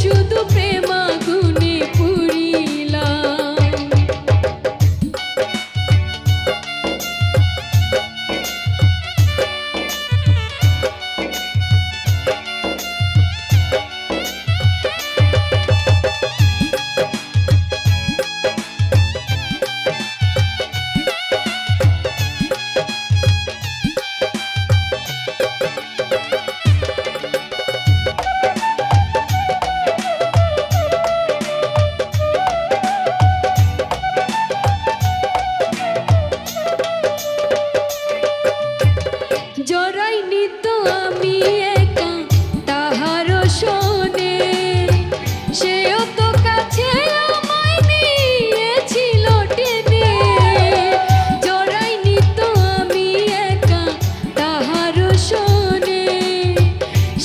শুধু প্রেমাগুনে পুরিলাম। জড়াইনি তো আমি একা তাহার শোনে, সেও তো কাছে আমায় নিয়েছিল টেনে। জড়াইনি তো আমি একা তাহার শোনে,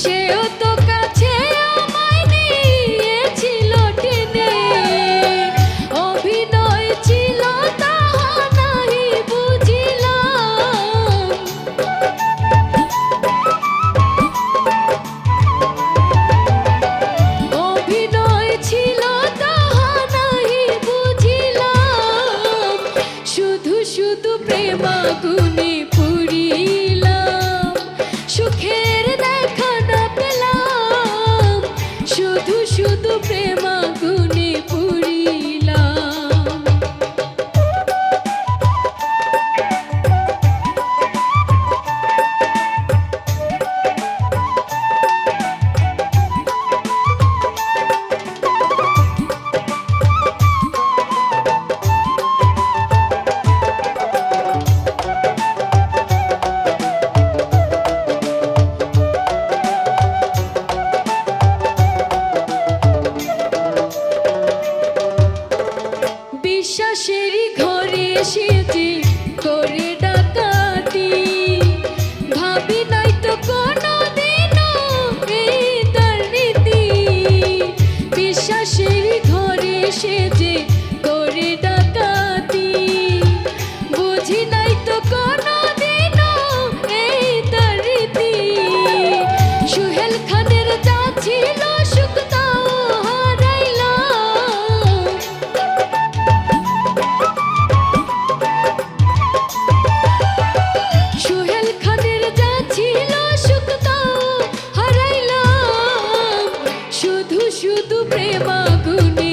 সেও তো কাছে আমায় নিয়েছিল টেনে। অভিনয় ছিল তাহা নাহি বুঝিলাম, অভিনয় ছিল তাহা নাহি বুঝিলাম। শুধু শুধু প্রেমাগুনে পুরিলাম, সুখের দেখা না পেলাম। শুধু শুধু প্রেমাগুনে পুরিলাম। বিশ্বাসেরই ঘরে এসেছে করে ডাকাতি, ভাবি নাই তো কোনোদিনও এই তার রীতি। বিশ্বাসেরই ঘরে এসেছে করে ডাকাতি, বুঝি নাই তো কোনোদিনও এই তার রীতি। সোহেল খানের যা ছিল সুখ তাও হারাইলাম, সোহেল খানের যা ছিল সুখ তাও হারাইলাম। শুধু শুধু প্রেমাগুনে